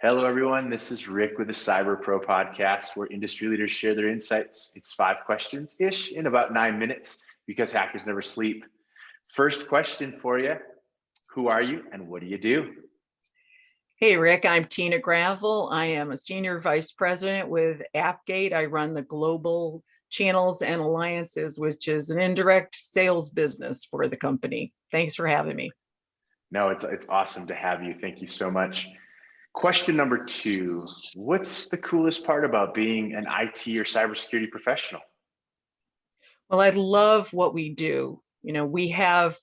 Hello, everyone. This is Rick with the Cyber Pro podcast, where industry leaders share their insights. It's 5 questions-ish in about 9 minutes because hackers never sleep. First question for you. Who are you and what do you do? Hey, Rick, I'm Tina Gravel. I am a Senior Vice President with AppGate. I run the Global Channels and Alliances, which is an indirect sales business for the company. Thanks for having me. No, it's awesome to have you. Thank you so much. Question number 2, what's the coolest part about being an IT or cybersecurity professional? Well, I love what we do. We have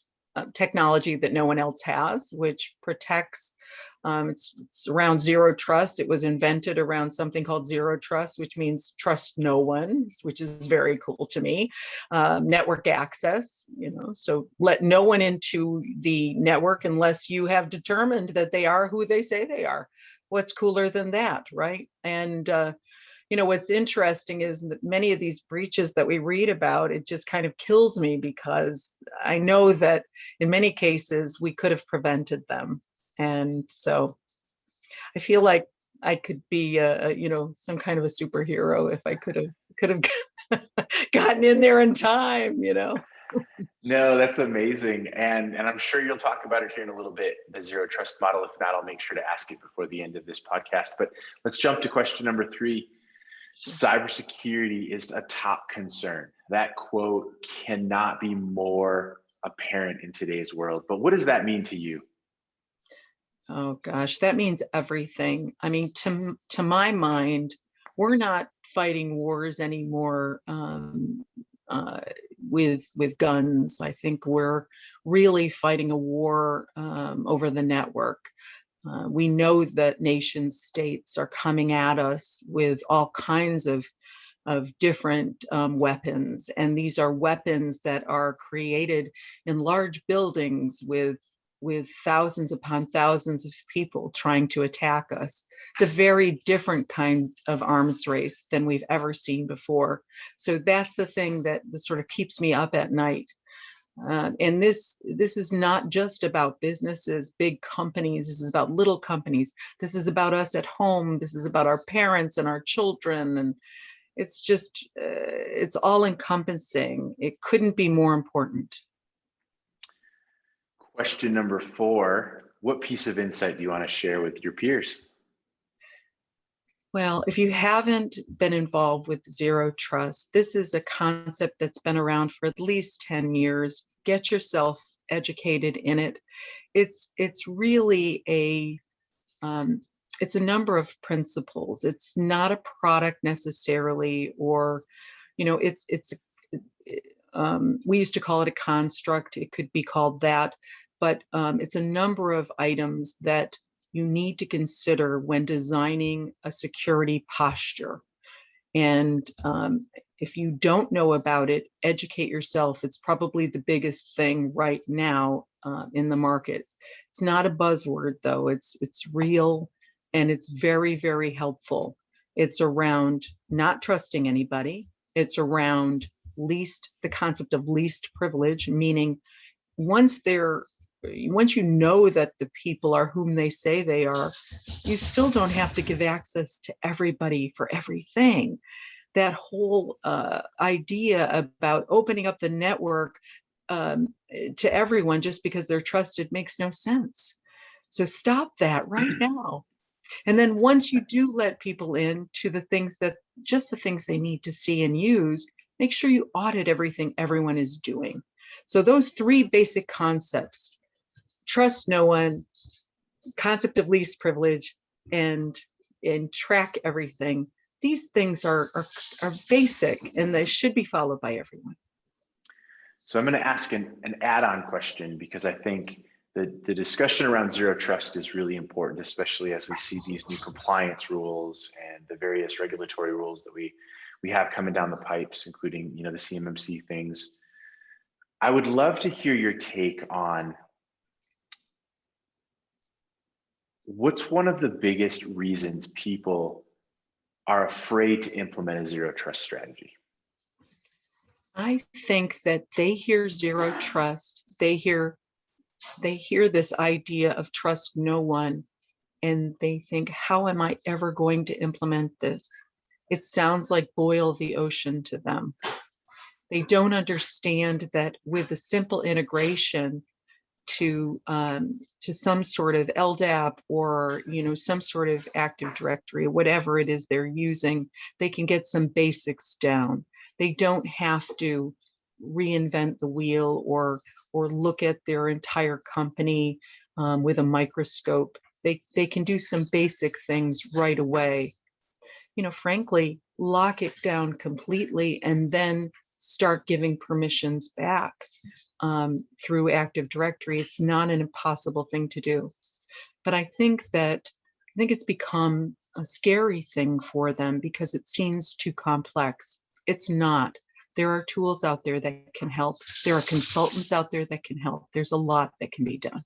technology that no one else has, which protects. It's around Xero Trust. It was invented around something called Xero Trust, which means trust no one, which is very cool to me. Network access, so let no one into the network unless you have determined that they are who they say they are. What's cooler than that, right? And what's interesting is that many of these breaches that we read about, it just kind of kills me because I know that in many cases we could have prevented them. And so I feel like I could be, some kind of a superhero if I could have gotten in there in time, No, that's amazing. And I'm sure you'll talk about it here in a little bit, the Zero Trust model. If not, I'll make sure to ask it before the end of this podcast. But let's jump to question number 3. Cybersecurity is a top concern. That quote cannot be more apparent in today's world. But what does that mean to you? Oh gosh, that means everything. I mean, to my mind, we're not fighting wars anymore with guns. I think we're really fighting a war over the network. We know that nation states are coming at us with all kinds of different weapons, and these are weapons that are created in large buildings with thousands upon thousands of people trying to attack us. It's a very different kind of arms race than we've ever seen before. So that's the thing that sort of keeps me up at night. And this is not just about businesses, big companies. This is about little companies. This is about us at home. This is about our parents and our children. And it's just, it's all encompassing. It couldn't be more important. Question number 4, what piece of insight do you want to share with your peers? Well, if you haven't been involved with Xero Trust, this is a concept that's been around for at least 10 years. Get yourself educated in it. It's really it's a number of principles. It's not a product necessarily, or, we used to call it a construct. It could be called that, but it's a number of items that you need to consider when designing a security posture. And if you don't know about it, educate yourself. It's probably the biggest thing right now in the market. It's not a buzzword, though. It's real, and it's very, very helpful. It's around not trusting anybody. It's around the concept of least privilege, meaning once you know that the people are whom they say they are, you still don't have to give access to everybody for everything. That whole idea about opening up the network to everyone just because they're trusted makes no sense. So stop that right now. And then once you do let people in to the things they need to see and use, make sure you audit everything everyone is doing. So those 3 basic concepts: trust no one, concept of least privilege, and track everything. These things are basic, and they should be followed by everyone. So I'm going to ask an add-on question, because I think the discussion around Zero Trust is really important, especially as we see these new compliance rules and the various regulatory rules that we have coming down the pipes, including the CMMC things. I would love to hear your take on what's one of the biggest reasons people are afraid to implement a Zero Trust strategy. I think that they hear Zero Trust, they hear this idea of trust no one, and they think, how am I ever going to implement this? It sounds like boil the ocean to them. They don't understand that with a simple integration to some sort of LDAP or some sort of Active Directory, whatever it is they're using, they can get some basics down. They don't have to reinvent the wheel or look at their entire company with a microscope. They can do some basic things right away. Frankly, lock it down completely and then start giving permissions back through Active Directory. It's not an impossible thing to do. But I think it's become a scary thing for them because it seems too complex. It's not. There are tools out there that can help. There are consultants out there that can help. There's a lot that can be done.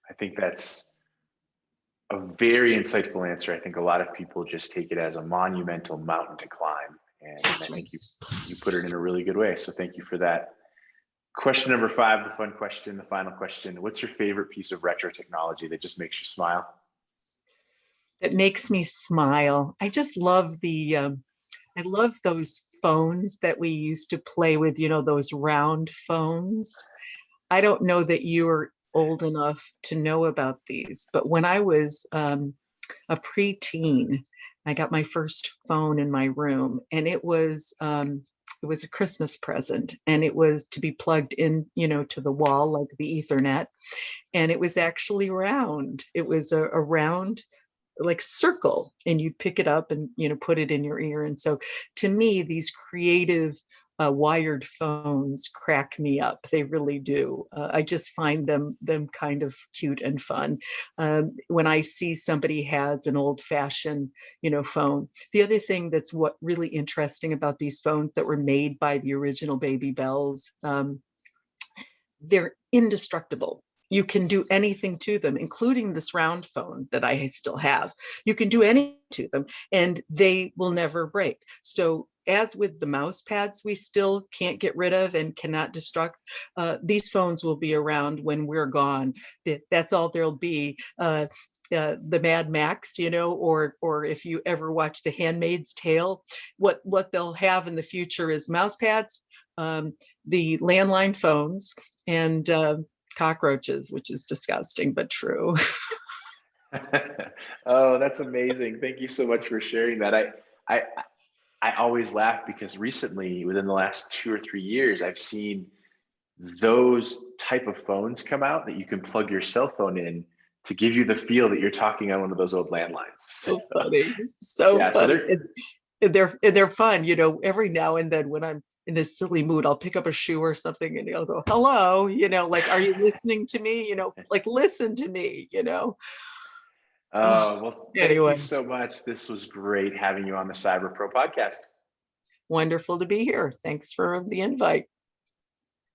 I think that's a very insightful answer. I think a lot of people just take it as a monumental mountain to climb. And I think you put it in a really good way. So thank you for that. Question number 5, the fun question, the final question. What's your favorite piece of retro technology that just makes you smile? It makes me smile. I just love I love those phones that we used to play with, those round phones. I don't know that you are old enough to know about these, but when I was a preteen, I got my first phone in my room, and it was a Christmas present, and it was to be plugged in, to the wall like the Ethernet, and it was actually round. It was a round like circle, and you'd pick it up and put it in your ear. And so to me, these creative wired phones crack me up. They really do. I just find them kind of cute and fun. When I see somebody has an old-fashioned phone. The other thing that's what really interesting about these phones that were made by the original Baby Bells, they're indestructible. You can do anything to them, including this round phone that I still have. You can do anything to them and they will never break. So as with the mouse pads we still can't get rid of and cannot destruct, these phones will be around when we're gone. That's all there'll be. The Mad Max, or if you ever watch The Handmaid's Tale, what they'll have in the future is mouse pads, the landline phones, and cockroaches, which is disgusting but true. Oh, that's amazing. Thank you so much for sharing that. I always laugh because recently, within the last 2 or 3 years, I've seen those type of phones come out that you can plug your cell phone in to give you the feel that you're talking on one of those old landlines. So funny. So yeah, funny. So they're fun. Every now and then when I'm in a silly mood, I'll pick up a shoe or something and I'll go, hello, like, are you listening to me? Like, listen to me, well, thank Anyway, you so much. This was great having you on the Cyber Pro podcast. wonderful to be here. Thanks for the invite.